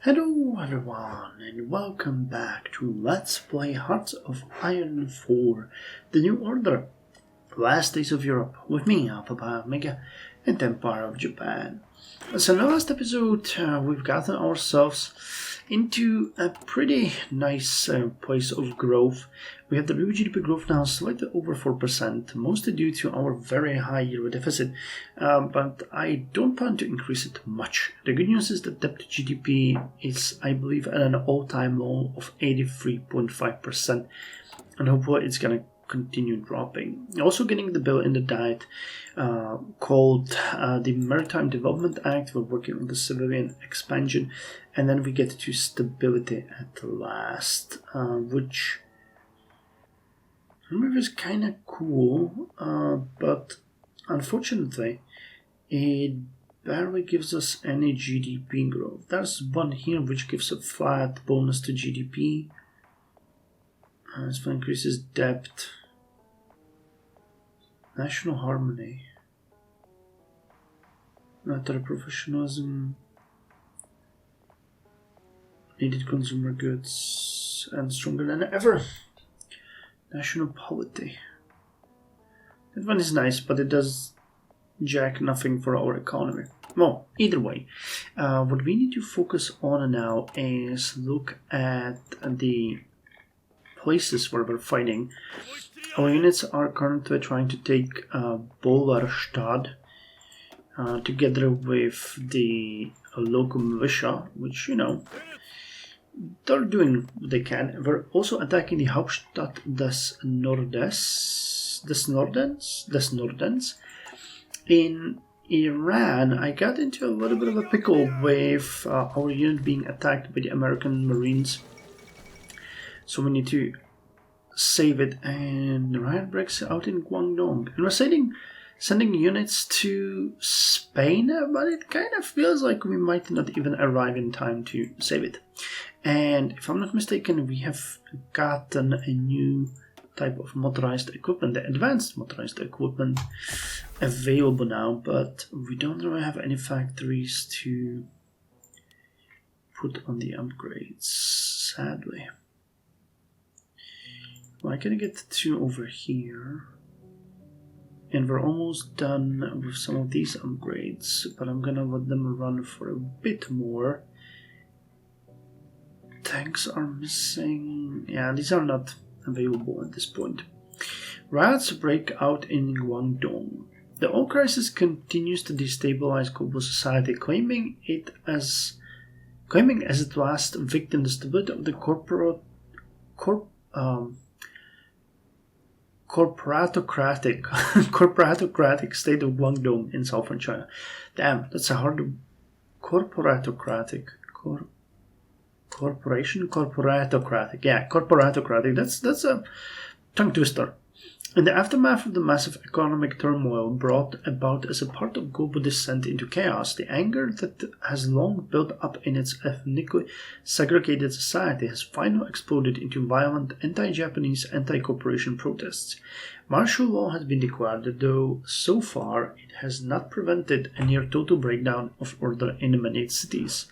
Hello everyone and welcome back to Let's Play Hearts of Iron 4, The New Order, Last Days of Europe, with me, Alpha Pi Omega, and Empire of Japan. So in the last episode, we've gotten ourselves into a pretty nice place of growth. We have the real GDP growth now slightly over 4%, mostly due to our very high euro deficit, but I don't plan to increase it much. The good news is that debt to GDP is, I believe, at an all-time low of 83.5%, and hopefully it's going to continue dropping. Also getting the bill in the diet called the Maritime Development Act. We're working on the civilian expansion, and then we get to stability at last, which is kind of cool, but unfortunately it barely gives us any GDP growth. There's one here which gives a flat bonus to GDP. This one increases debt, national harmony, military professionalism, needed consumer goods, and stronger than ever, national polity. That one is nice, but it does jack nothing for our economy. Well, either way, what we need to focus on now is look at the places where we're fighting. Our units are currently trying to take Bolvarstad together with the local militia, which, you know, they're doing what they can. We're also attacking the Hauptstadt des Nordens. In Iran, I got into a little bit of a pickle with our unit being attacked by the American Marines. So we need to save it, and the riot breaks out in Guangdong. And we're sending units to Spain, but it kind of feels like we might not even arrive in time to save it. And if I'm not mistaken, we have gotten a new type of motorized equipment, the advanced motorized equipment, available now, but we don't really have any factories to put on the upgrades, sadly. Well, I can get two over here, and we're almost done with some of these upgrades, but I'm gonna let them run for a bit more. Tanks are missing. Yeah, these are not available at this point. Riots break out in Guangdong. The oil crisis continues to destabilize global society, claiming as its last victim the stability of the corporatocratic state of Guangdong in southern China. Damn, that's a hard corporatocratic. Corporatocratic. That's a tongue twister. In the aftermath of the massive economic turmoil brought about as a part of global descent into chaos, the anger that has long built up in its ethnically segregated society has finally exploded into violent anti-Japanese, anti-corporation protests. Martial law has been declared, though so far it has not prevented a near total breakdown of order in many cities.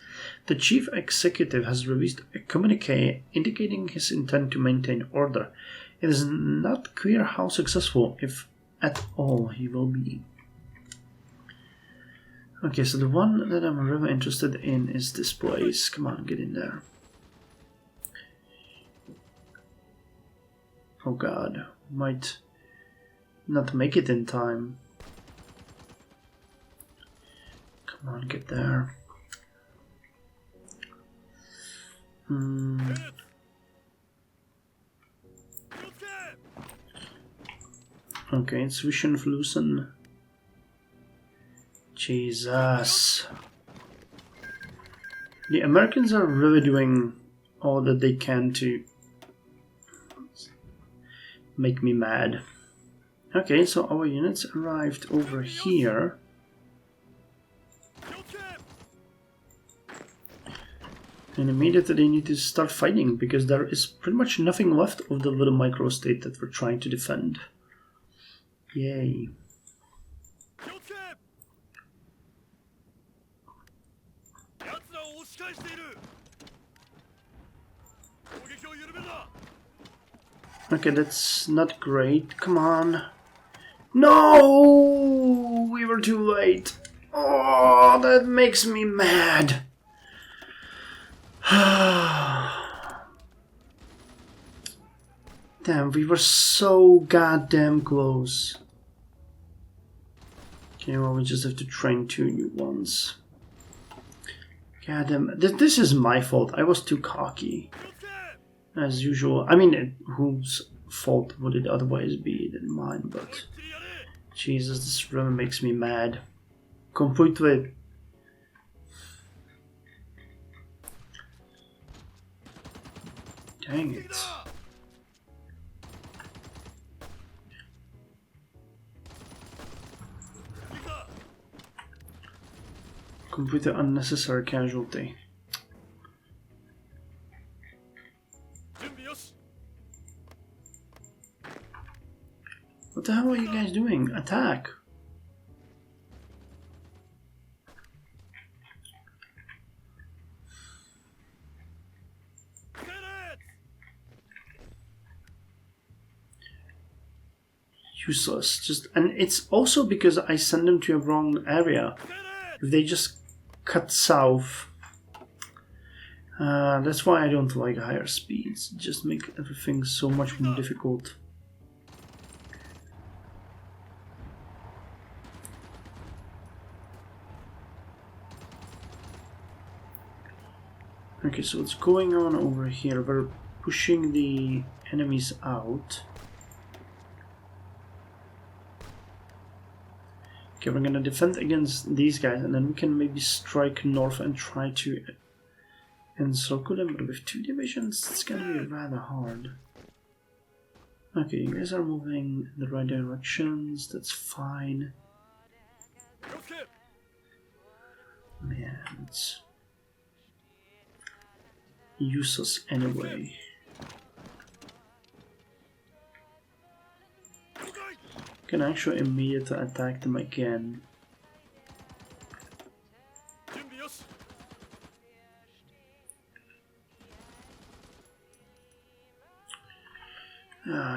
The chief executive has released a communique indicating his intent to maintain order. It is not clear how successful, if at all, he will be. Okay, so the one that I'm really interested in is this place. Come on, get in there. Oh god, might not make it in time. Come on, get there. Okay, it's Zwischenflussen. Jesus. The Americans are really doing all that they can to make me mad. Okay, so our units arrived over here. And immediately they need to start fighting, because there is pretty much nothing left of the little microstate that we're trying to defend. Yay. Okay, that's not great. Come on. No! We were too late. Oh, that makes me mad. Damn, we were so goddamn close. Okay, well, we just have to train 2 new ones. Goddamn, this is my fault. I was too cocky. As usual. I mean, whose fault would it otherwise be than mine, but... Jesus, this really makes me mad. Completely. Dang it. Completely unnecessary casualty. What the hell are you guys doing? Attack! Useless. Just, and it's also because I send them to a wrong area. If they just cut south, that's why I don't like higher speeds. Just make everything so much more difficult. Okay, so what's going on over here? We're pushing the enemies out. Okay, we're gonna defend against these guys, and then we can maybe strike north and try to encircle them, but with 2 divisions, it's gonna be rather hard. Okay, you guys are moving in the right directions, that's fine. Man, it's useless anyway. Can actually immediately attack them again.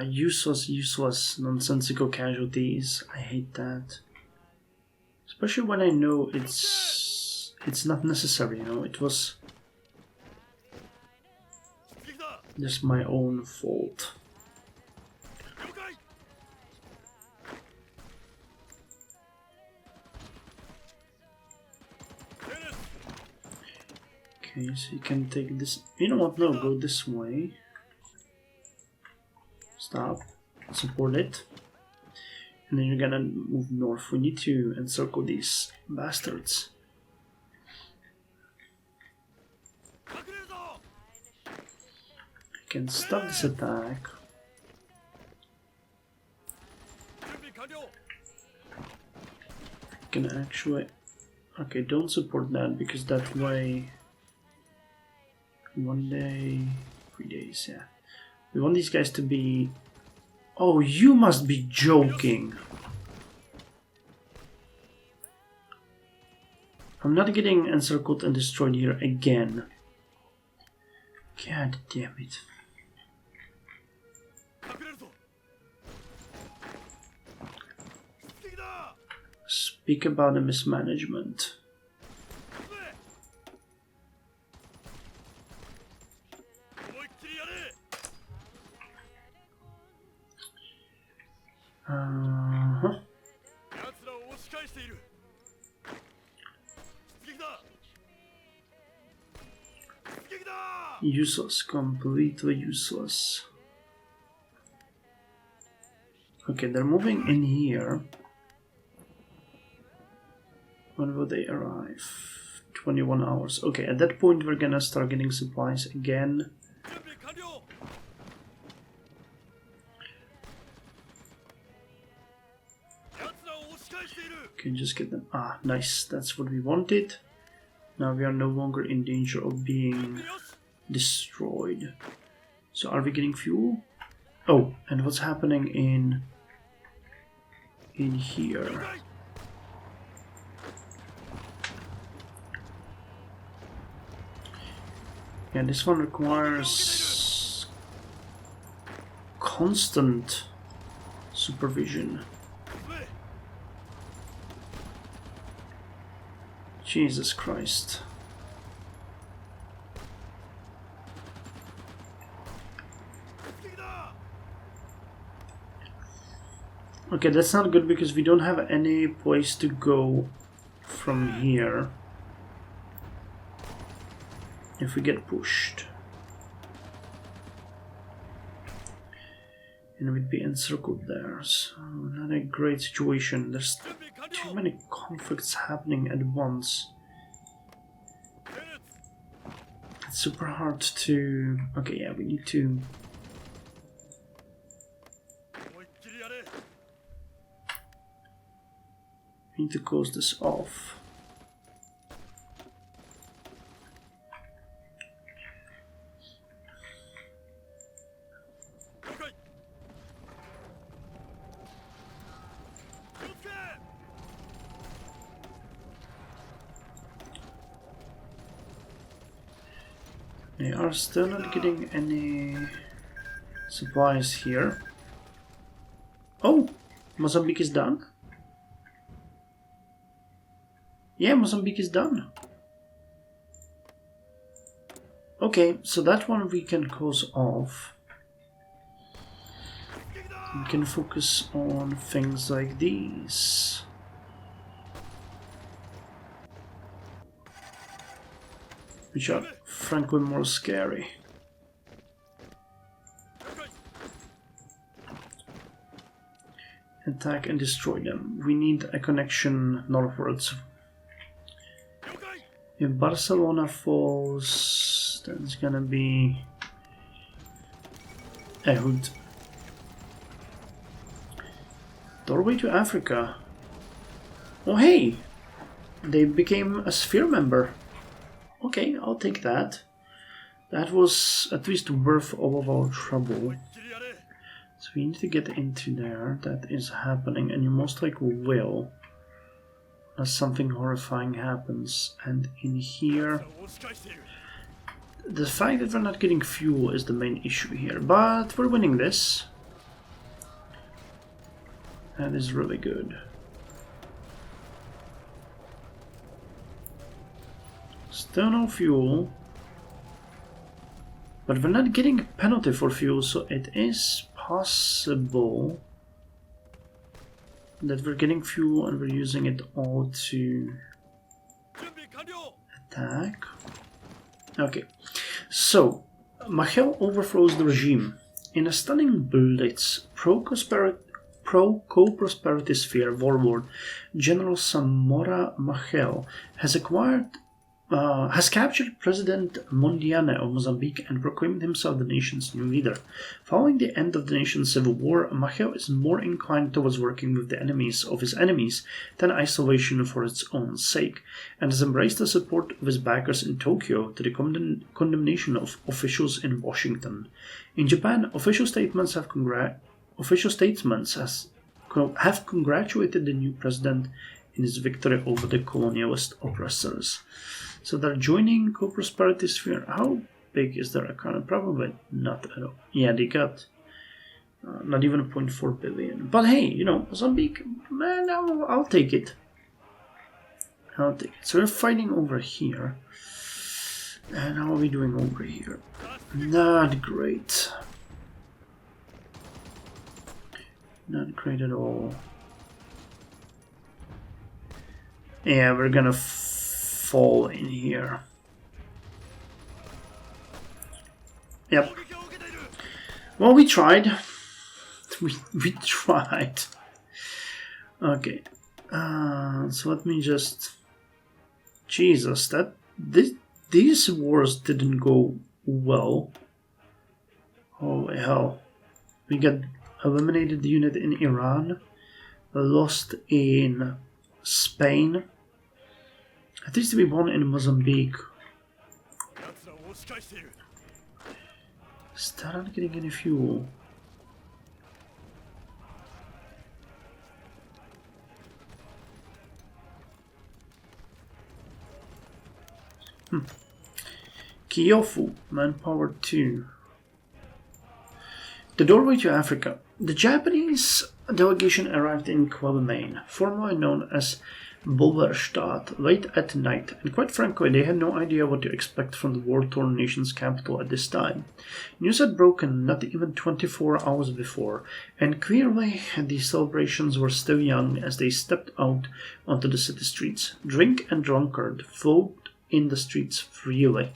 Useless, nonsensical casualties. I hate that. Especially when I know it's not necessary, you know, it was just my own fault. Okay, so you can take this. You know what? No, go this way. Stop. Support it. And then you're gonna move north. We need to encircle these bastards. I can stop this attack. I can actually... Okay, don't support that, because that way... 1 day... 3 days, yeah. We want these guys to be... Oh, you must be joking! I'm not getting encircled and destroyed here again. God damn it. Speak about the mismanagement. Useless, completely useless. Okay, they're moving in here. When will they arrive? 21 hours. Okay, at that point we're gonna start getting supplies again. Okay, just get them. Ah, nice. That's what we wanted. Now we are no longer in danger of being destroyed. So are we getting fuel? Oh, and what's happening in here? Yeah, this one requires constant supervision. Jesus Christ. Okay, that's not good because we don't have any place to go from here if we get pushed. And we'd be encircled there, so not a great situation. There's too many conflicts happening at once. It's super hard to... Okay, yeah, we need to... We need to close this off. They are still not getting any supplies here. Oh! Mozambique is done? Yeah, Mozambique is done. Okay, so that one we can close off. We can focus on things like these. Which are frankly more scary. Attack and destroy them. We need a connection northwards. If Barcelona falls, then it's gonna be Ehud. Doorway to Africa. Oh hey! They became a sphere member. Okay, I'll take that. That was at least worth all of our trouble. So we need to get into there. That is happening, and you most likely will. As something horrifying happens. And in here... The fact that we're not getting fuel is the main issue here. But we're winning this. That is really good. Still no fuel. But we're not getting a penalty for fuel, so it is possible that we're getting fuel and we're using it all to attack. Okay, so Machel overthrows the regime. In a stunning blitz, pro-co-prosperity sphere warlord General Samora Machel has captured President Mondiane of Mozambique and proclaimed himself the nation's new leader. Following the end of the nation's civil war, Machel is more inclined towards working with the enemies of his enemies than isolation for its own sake, and has embraced the support of his backers in Tokyo to the condemnation of officials in Washington. In Japan, official statements have congratulated the new president in his victory over the colonialist oppressors. So they're joining co-prosperity sphere. How big is their economy? Probably not at all. Yeah, they got not even 0.4 billion. But hey, you know, Mozambique, man, I'll take it. I'll take it. So we're fighting over here. And how are we doing over here? Not great. Not great at all. Yeah, we're gonna fall in here. Yep. Well, we tried. We tried. Okay. So let me just... Jesus, these wars didn't go well. Holy hell. We got eliminated the unit in Iran, lost in Spain. At least we won in Mozambique. Still not getting any fuel. Kyofu, manpower 2. The doorway to Africa. The Japanese delegation arrived in Qualamain, formerly known as Bulverstadt, late at night, and quite frankly, they had no idea what to expect from the war-torn nation's capital at this time. News had broken not even 24 hours before, and clearly the celebrations were still young as they stepped out onto the city streets. Drink and drunkard flowed in the streets freely,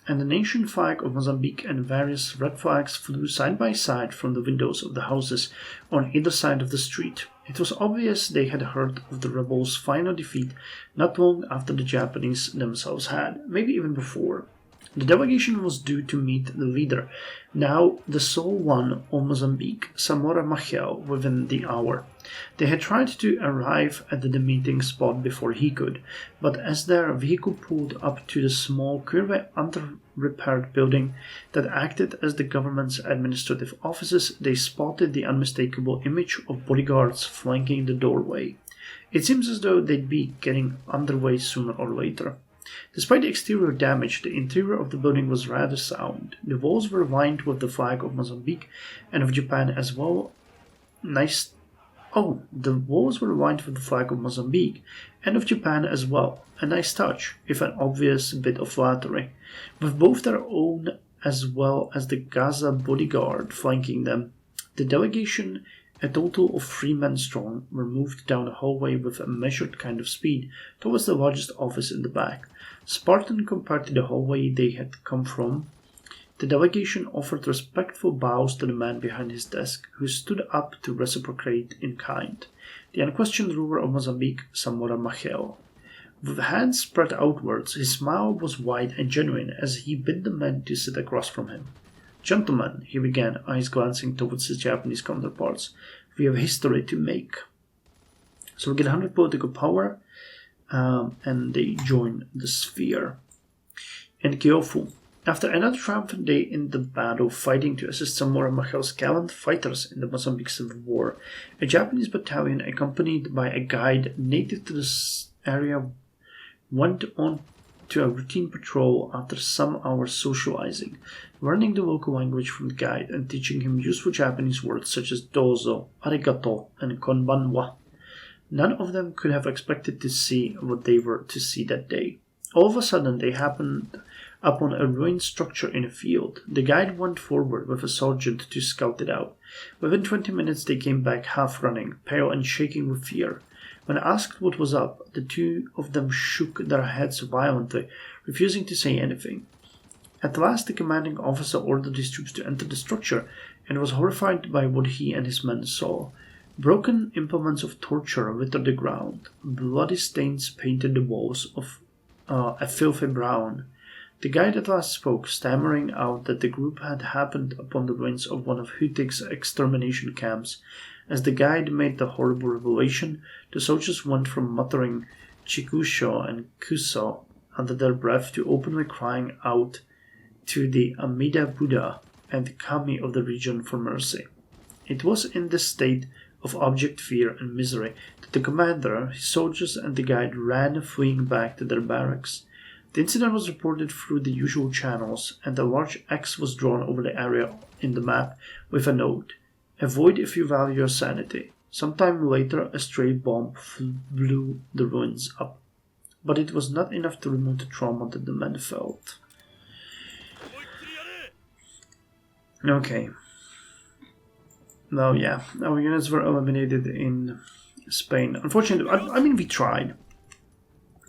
and the nation flag of Mozambique and various red flags flew side by side from the windows of the houses on either side of the street. It was obvious they had heard of the rebels' final defeat not long after the Japanese themselves had, maybe even before. The delegation was due to meet the leader, now the sole one of Mozambique, Samora Machel, within the hour. They had tried to arrive at the meeting spot before he could, but as their vehicle pulled up to the small, clearly under-repaired building that acted as the government's administrative offices, they spotted the unmistakable image of bodyguards flanking the doorway. It seems as though they'd be getting underway sooner or later. Despite the exterior damage, the interior of the building was rather sound. The walls were lined with the flag of Mozambique and of Japan as well. The walls were lined with the flag of Mozambique and of Japan as well. A nice touch, if an obvious bit of flattery. With both their own as well as the Gaza bodyguard flanking them, the delegation, a total of 3 men strong, were moved down the hallway with a measured kind of speed towards the largest office in the back. Spartan compared to the hallway they had come from, the delegation offered respectful bows to the man behind his desk, who stood up to reciprocate in kind. The unquestioned ruler of Mozambique, Samora Machel. With hands spread outwards, his smile was wide and genuine as he bid the men to sit across from him. "Gentlemen," he began, eyes glancing towards his Japanese counterparts, "we have history to make." So we get 100 political power, and they join the sphere. And Kyofu. After another triumphant day in the battle, fighting to assist Samora Machel's gallant fighters in the Mozambique Civil War, a Japanese battalion accompanied by a guide native to this area went on to a routine patrol after some hours socializing, learning the local language from the guide and teaching him useful Japanese words such as dozo, arigato, and konbanwa. None of them could have expected to see what they were to see that day. All of a sudden, they happened upon a ruined structure in a field. The guide went forward with a sergeant to scout it out. Within 20 minutes, they came back half running, pale and shaking with fear. When asked what was up, the two of them shook their heads violently, refusing to say anything. At last, the commanding officer ordered his troops to enter the structure and was horrified by what he and his men saw. Broken implements of torture littered the ground. Bloody stains painted the walls of a filthy brown. The guide at last spoke, stammering out that the group had happened upon the ruins of one of Hutig's extermination camps. As the guide made the horrible revelation, the soldiers went from muttering Chikusho and Kuso under their breath to openly crying out to the Amida Buddha and Kami of the region for mercy. It was in this state of abject fear and misery that the commander, his soldiers, and the guide ran fleeing back to their barracks. The incident was reported through the usual channels, and a large X was drawn over the area in the map with a note: "Avoid if you value your sanity." Sometime later, a stray bomb blew the ruins up, but it was not enough to remove the trauma that the men felt. Okay. Well, yeah, our units were eliminated in Spain. Unfortunately, I mean, we tried.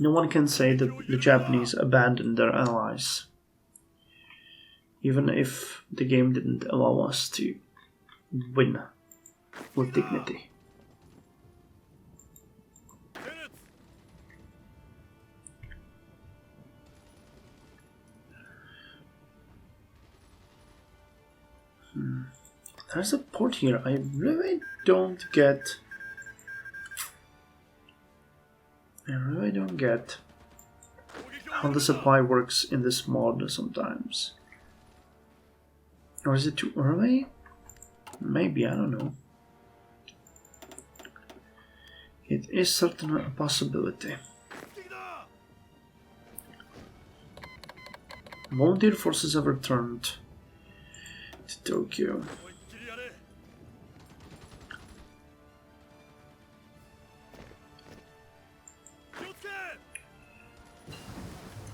No one can say that the Japanese abandoned their allies, even if the game didn't allow us to win with dignity. There's a port here. I really don't get how the supply works in this mod sometimes. Or is it too early? Maybe, I don't know. It is certainly a possibility. Volunteer forces have returned to Tokyo.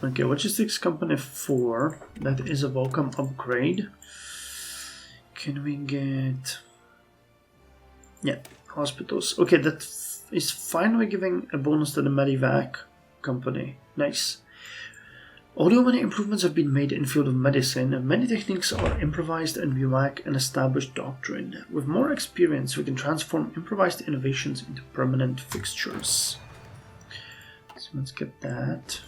Okay, Logistics Company 4. That is a welcome upgrade. Can we get... Yeah, hospitals. Okay, that is finally giving a bonus to the Medivac company. Nice. Although many improvements have been made in the field of medicine, many techniques are improvised and we lack an established doctrine. With more experience, we can transform improvised innovations into permanent fixtures. So let's get that.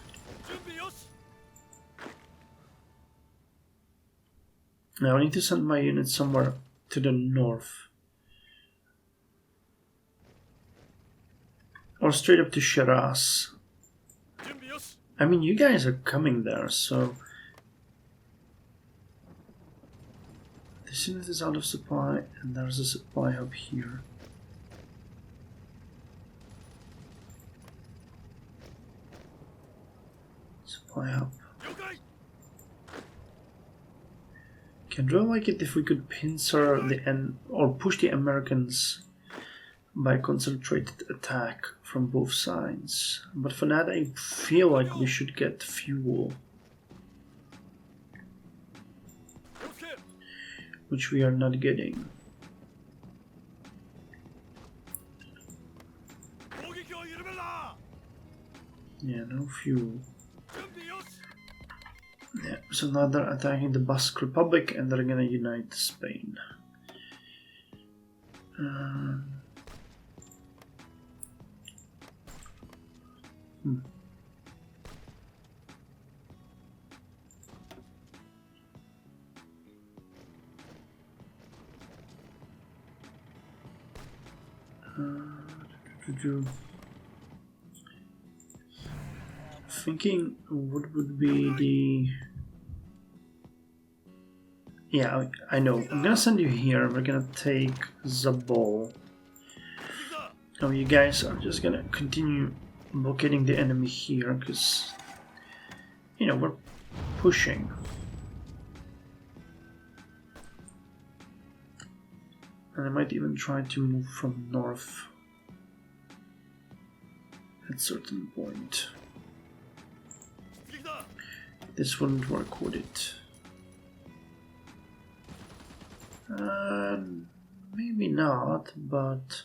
Now I need to send my unit somewhere to the north. Or straight up to Shiraz. I mean, you guys are coming there, so... This unit is out of supply, and there's a supply hub here. Supply hub. Can really like it if we could pincer the or push the Americans by concentrated attack from both sides. But for that I feel like we should get fuel. Which we are not getting. Yeah, no fuel. Yeah, so now they're attacking the Basque Republic and they're gonna unite Spain. Thinking what would be the... Yeah, I know. I'm gonna send you here. We're gonna take Zabol. Oh, you guys are just gonna continue blockading the enemy here, because, you know, we're pushing. And I might even try to move from north at a certain point. This wouldn't work, would it? Maybe not, but...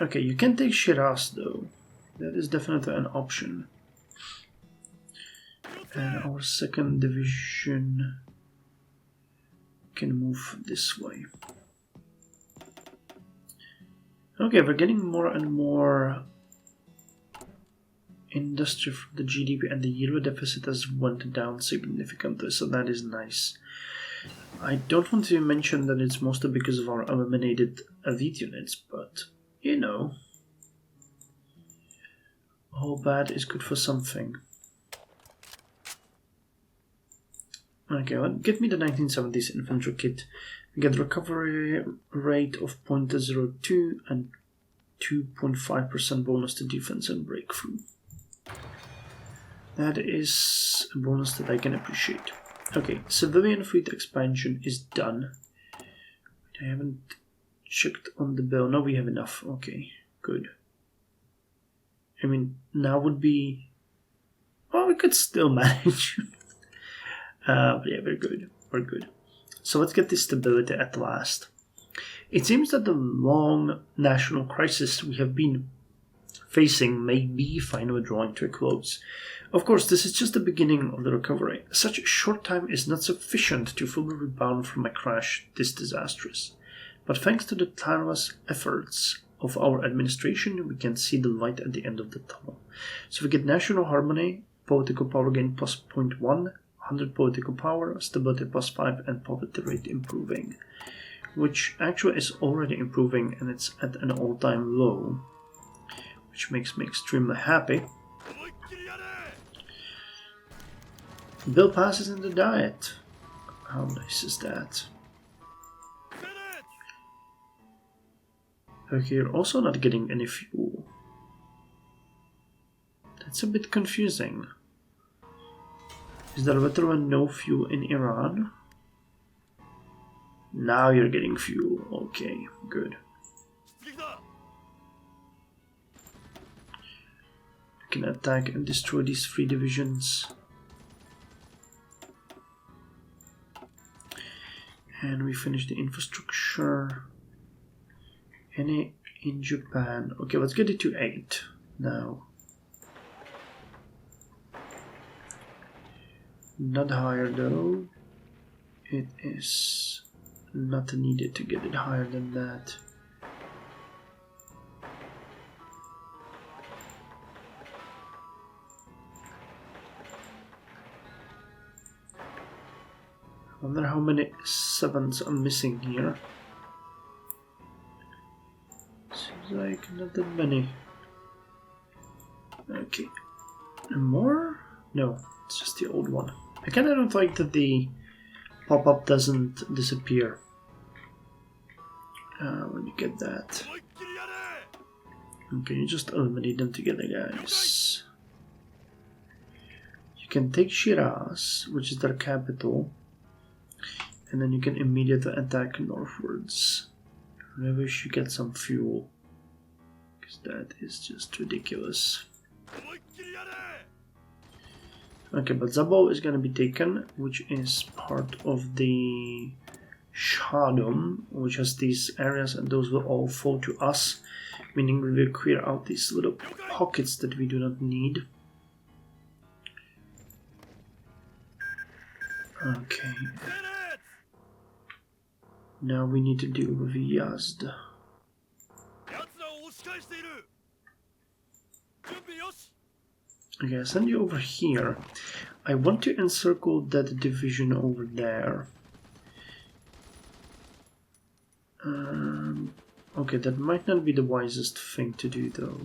Okay, you can take Shiraz though. That is definitely an option. And our second division can move this way. Okay, we're getting more and more industry from the GDP, and the euro deficit has went down significantly, so that is nice. I don't want to mention that it's mostly because of our eliminated elite units, but you know, all bad is good for something. Okay, well, get me the 1970s infantry kit. We get recovery rate of 0.02 and 2.5% bonus to defense and breakthrough. That is a bonus that I can appreciate. Okay, civilian fleet expansion is done. I haven't checked on the bill. No, we have enough. Okay, good. I mean, now would be... Well, we could still manage. But yeah, we're good. We're good. So let's get this stability at last. It seems that the long national crisis we have been facing may be finally drawing to a close. Of course, this is just the beginning of the recovery. Such a short time is not sufficient to fully rebound from a crash this disastrous. But thanks to the tireless efforts of our administration, we can see the light at the end of the tunnel. So we get national harmony, political power gain plus 0.1, 100 political power, stability plus 5, and poverty rate improving. Which actually is already improving, and it's at an all-time low. Which makes me extremely happy. Bill passes in the diet. How nice is that? Okay, you're also not getting any fuel. That's a bit confusing. Is there literally no fuel in Iran? Now you're getting fuel. Okay, good. can attack and destroy these 3 divisions. And we finish the infrastructure. Any in Japan. Okay, let's get it to 8 now. Not higher though. It is not needed to get it higher than that. I wonder how many 7s I'm missing here. Seems like not that many. Okay. And more? No, it's just the old one. I kinda don't like that the pop-up doesn't disappear when you get that. Okay, you just eliminate them together, guys. You can take Shiraz, which is their capital, and then you can immediately attack northwards. I wish you get some fuel, because that is just ridiculous. Okay, but Zabo is going to be taken, which is part of the Shadom, which has these areas, and those will all fall to us, meaning we will clear out these little pockets that we do not need. Okay. Now we need to deal with Yazd. Okay, I send you over here. I want to encircle that division over there. Okay, that might not be the wisest thing to do though.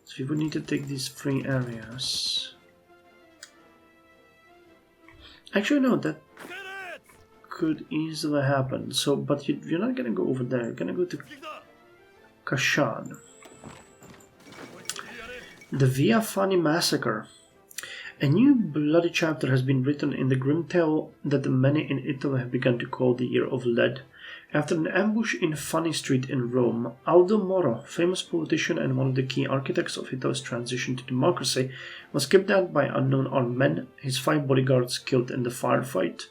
So we would need to take these 3 areas. Actually no, that could easily happen. So, but you're not gonna go over there, you're gonna go to Kashan. The Via Fani Massacre. A new bloody chapter has been written in the grim tale that many in Italy have begun to call the Year of Lead. After an ambush in Fani Street in Rome, Aldo Moro, famous politician and one of the key architects of Italy's transition to democracy, was kidnapped by unknown armed men, his 5 bodyguards killed in the firefight.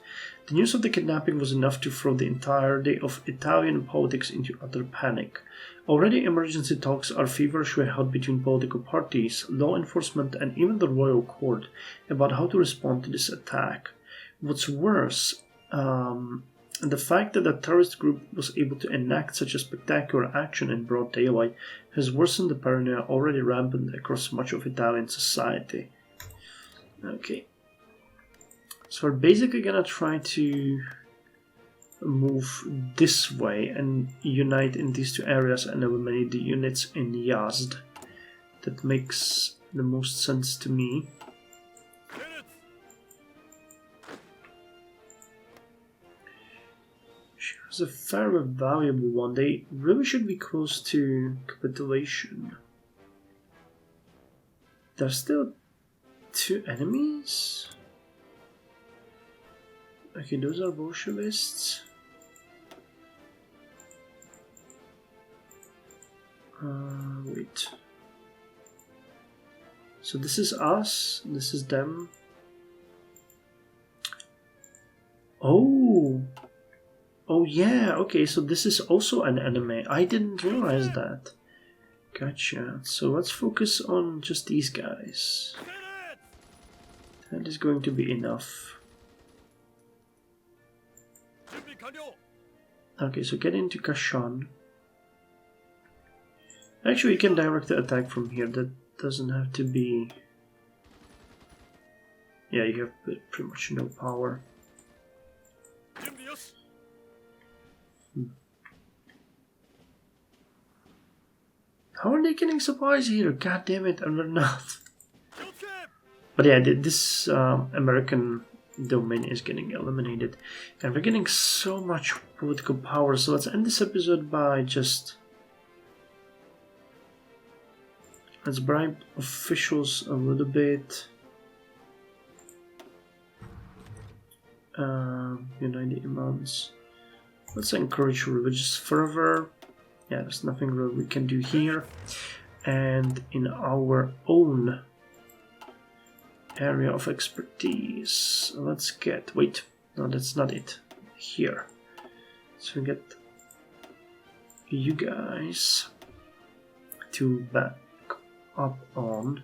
The news of the kidnapping was enough to throw the entirety of Italian politics into utter panic. Already emergency talks are feverishly held between political parties, law enforcement, and even the royal court about how to respond to this attack. What's worse, the fact that a terrorist group was able to enact such a spectacular action in broad daylight has worsened the paranoia already rampant across much of Italian society. Okay. So we're basically gonna try to move this way and unite in these 2 areas and eliminate the units in Yazd. That makes the most sense to me. She's a fairly valuable one. They really should be close to capitulation. There's still 2 enemies? Okay, those are Bolshevists. Wait. So this is us, this is them. Oh! Oh yeah, okay, so this is also an enemy. I didn't realize that. Gotcha. So let's focus on just these guys. That is going to be enough. Okay, so get into Kashan. Actually, you can direct the attack from here. That doesn't have to be... Yeah, you have pretty much no power. How are they getting supplies here? God damn it, I'm not. But yeah, this American domain is getting eliminated. And we're getting so much political power, so let's end this episode by just... Let's bribe officials a little bit. Unite the imams. Let's encourage religious fervor. Yeah, there's nothing really we can do here. and in our own area of expertise. Let's get, wait, no, that's not it, here. So we get you guys to back up on.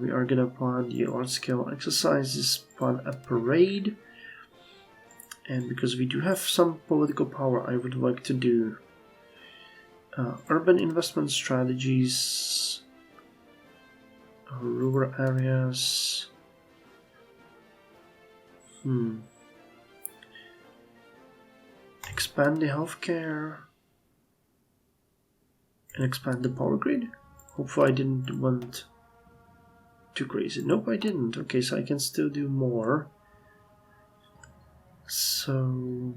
We are gonna plan the large scale exercises, plan a parade, and because we do have some political power, I would like to do urban investment strategies, rural areas. Expand the healthcare and expand the power grid. Hopefully I didn't want too crazy. Nope, I didn't. Okay, so I can still do more. So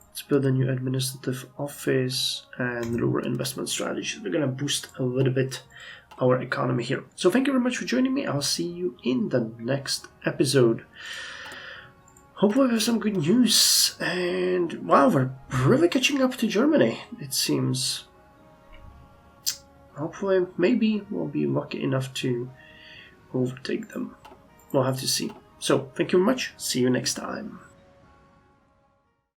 let's build a new administrative office and rural investment strategies. We're gonna boost a little bit our economy here. So thank you very much for joining me. I'll see you in the next episode. Hopefully we have some good news. And wow, we're really catching up to Germany, it seems. Hopefully, maybe we'll be lucky enough to overtake them. We'll have to see. So, thank you very much. See you next time.